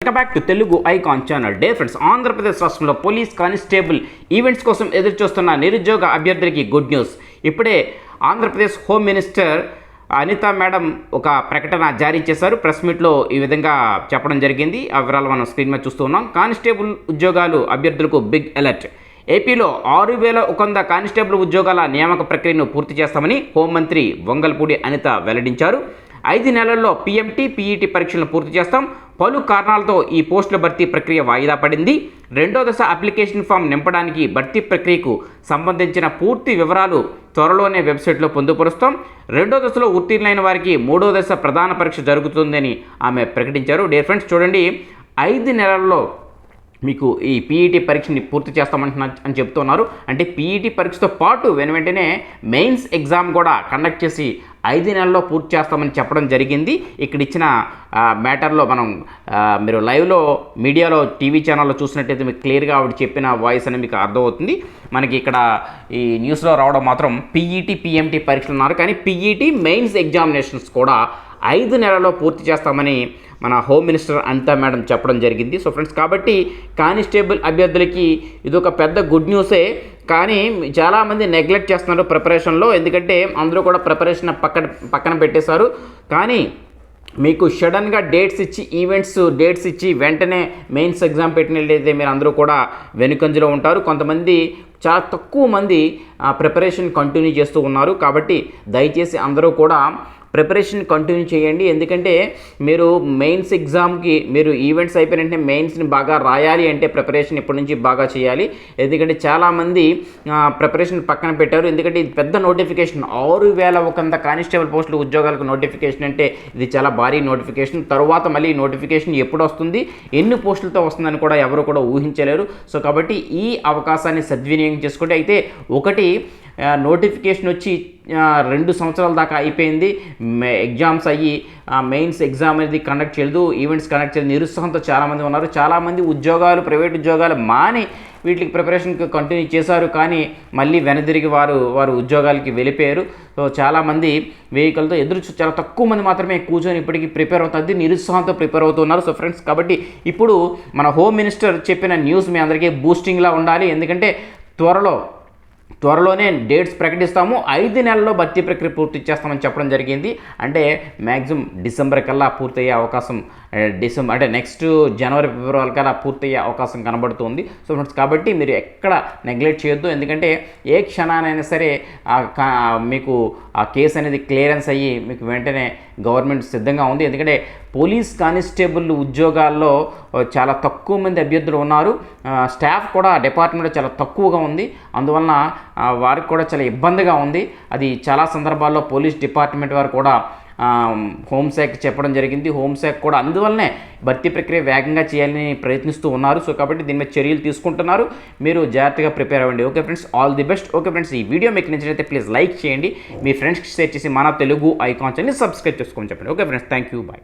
Welcome back to Telugu icon channel. Day friends, Andhra Pradesh రాష్ట్రంలో police constable events కోసం ఎదురు చూస్తున్న నిరుద్యోగ అభ్యర్థులకి గుడ్ న్యూస్. ఇప్పుడే Andhra Pradesh home minister Anitha madam ఒక ప్రకటన జారీ చేశారు. ప్రెస్ మీట్లో ఈ విధంగా చెప్పడం జరిగింది. ఆ వివరాలు మనం స్క్రీన్ మీద చూస్తూ ఉన్నాం. కానిస్టేబుల్ ఉద్యోగాలు అభ్యర్థులకు బిగ్ అలర్ట్. ఏపీలో 6,100 కానిస్టేబుల్ ఉద్యోగాల నియామక ప్రక్రియను పూర్తి చేస్తామని హోంమంత్రి వంగల్పూడి అనిత వెల్లడించారు. 5 నెలల్లో పీఎంటీ, పీఈటీ పరీక్షలను పూర్తి చేస్తాం. పలు కారణాలతో ఈ పోస్టుల భర్తీ ప్రక్రియ వాయిదా పడింది. 2వ దశ అప్లికేషన్ ఫామ్ నింపడానికి భర్తీ ప్రక్రియకు సంబంధించిన పూర్తి వివరాలు త్వరలోనే వెబ్సైట్లో పొందుపరుస్తాం. 2వ దశలో ఉత్తీర్ణులైన వారికి 3వ దశ ప్రధాన పరీక్ష జరుగుతుందని ఆమె ప్రకటించారు. డియర్ ఫ్రెండ్స్, చూడండి, 5 నెలల్లో మీకు ఈ పీఈటీ పరీక్షని పూర్తి చేస్తామని చెప్తున్నారు. అంటే పీఈటీ పరీక్షతో పాటు వెంటనే మెయిన్స్ ఎగ్జామ్ కూడా కండక్ట్ చేసి 5 నెలల్లో పూర్తి చేస్తామని చెప్పడం జరిగింది. ఇక్కడ ఇచ్చిన మ్యాటర్లో మనం మీరు లైవ్లో మీడియాలో టీవీ ఛానల్లో చూసినట్టయితే మీకు క్లియర్గా ఆవిడ చెప్పిన వాయిస్ అనేది మీకు అర్థమవుతుంది. మనకి ఇక్కడ ఈ న్యూస్లో రావడం మాత్రం పీఈటీ, పీఎంటీ పరీక్షలు ఉన్నారు, కానీ పీఈటీ మెయిన్స్ ఎగ్జామినేషన్స్ కూడా 5 నెలల్లో పూర్తి చేస్తామని మన హోమ్ మినిస్టర్ అనిత మేడం చెప్పడం జరిగింది. సో ఫ్రెండ్స్, కాబట్టి కానిస్టేబుల్ అభ్యర్థులకి ఇదొక పెద్ద గుడ్ న్యూసే. కానీ చాలామంది నెగ్లెక్ట్ చేస్తున్నారు ప్రిపరేషన్లో, ఎందుకంటే అందరూ కూడా ప్రిపరేషన్ పక్కన పెట్టేశారు. కానీ మీకు సడన్గా ఈవెంట్స్ డేట్స్ ఇచ్చి వెంటనే మెయిన్స్ ఎగ్జామ్ పెట్టినట్లయితే మీరు అందరూ కూడా వెనుకంజలో ఉంటారు. కొంతమంది చాలా తక్కువ మంది ప్రిపరేషన్ కంటిన్యూ చేస్తూ ఉన్నారు. కాబట్టి దయచేసి అందరూ కూడా ప్రిపరేషన్ కంటిన్యూ చేయండి. ఎందుకంటే మీరు మెయిన్స్ ఎగ్జామ్కి మీరు ఈవెంట్స్ అయిపోయిన వెంటనే మెయిన్స్ని బాగా రాయాలి అంటే ప్రిపరేషన్ ఇప్పటి నుంచి బాగా చేయాలి. ఎందుకంటే చాలామంది ప్రిపరేషన్ పక్కన పెట్టారు. ఎందుకంటే ఇది పెద్ద నోటిఫికేషన్, 6,100 కానిస్టేబుల్ పోస్టులు ఉద్యోగాలకు నోటిఫికేషన్ అంటే ఇది చాలా భారీ నోటిఫికేషన్. తర్వాత మళ్ళీ నోటిఫికేషన్ ఎప్పుడు వస్తుంది, ఎన్ని పోస్టులతో వస్తుందని కూడా ఎవరు కూడా ఊహించలేరు. సో కాబట్టి ఈ అవకాశాన్ని సద్వినియోగం చేసుకుంటే, అయితే ఒకటి నోటిఫికేషన్ వచ్చి 2 సంవత్సరాల దాకా అయిపోయింది, ఎగ్జామ్స్ అయ్యి మెయిన్స్ ఎగ్జామ్ అనేది కండక్ట్ చేయలేదు, ఈవెంట్స్ కండక్ట్ చేయలేదు, నిరుత్సాహంతో చాలామంది ఉన్నారు. చాలామంది ఉద్యోగాలు, ప్రైవేట్ ఉద్యోగాలు మాని వీటికి ప్రిపరేషన్కి కంటిన్యూ చేశారు. కానీ మళ్ళీ వెనదిరిగి వారు ఉద్యోగాలకి వెళ్ళిపోయారు. సో చాలామంది వెహికల్తో చాలా తక్కువ మంది మాత్రమే కూర్చొని ఇప్పటికీ ప్రిపేర్ అవుతుంది, నిరుత్సాహంతో ప్రిపేర్ అవుతున్నారు. సో ఫ్రెండ్స్, కాబట్టి ఇప్పుడు మన హోమ్ మినిస్టర్ చెప్పిన న్యూస్ మీ అందరికీ బూస్టింగ్లా ఉండాలి. ఎందుకంటే త్వరలోనే డేట్స్ ప్రకటిస్తాము, 5 నెలల్లో భర్తీ ప్రక్రియ పూర్తి చేస్తామని చెప్పడం జరిగింది. అంటే మ్యాక్సిమం డిసెంబర్ కల్లా పూర్తయ్యే అవకాశం, అంటే నెక్స్ట్ జనవరి, ఫిబ్రవరి కల్లా పూర్తయ్యే అవకాశం కనబడుతుంది. సో ఫ్రెండ్స్, కాబట్టి మీరు ఎక్కడ నెగ్లెక్ట్ చేయొద్దు. ఎందుకంటే ఏ క్షణానైనా సరే మీకు ఆ కేసు అనేది క్లియరెన్స్ అయ్యి మీకు వెంటనే గవర్నమెంట్ సిద్ధంగా ఉంది. ఎందుకంటే పోలీస్ కానిస్టేబుల్ ఉద్యోగాల్లో చాలా తక్కువ మంది అభ్యర్థులు ఉన్నారు. స్టాఫ్ కూడా డిపార్ట్మెంట్లో చాలా తక్కువగా ఉంది. అందువలన వారికి కూడా చాలా ఇబ్బందిగా ఉంది. అది చాలా సందర్భాల్లో పోలీస్ డిపార్ట్మెంట్ వారు కూడా హోంశాఖ చెప్పడం జరిగింది. హోంశాఖ కూడా అందువల్లనే భర్తీ ప్రక్రియ వేగంగా చేయాలని ప్రయత్నిస్తూ ఉన్నారు. సో కాబట్టి దీని మీద చర్యలు తీసుకుంటున్నారు. మీరు జాగ్రత్తగా ప్రిపేర్ అవ్వండి. Okay friends, all the best. Okay friends, ఈ వీడియో మీకు నచ్చినట్లయితే ప్లీజ్ లైక్ చేయండి, మీ ఫ్రెండ్స్కి షేర్ చేసి మన తెలుగు ఐకాన్ ఛానల్ని సబ్స్క్రైబ్ చేసుకోమని చెప్పండి. Okay friends, thank you, bye.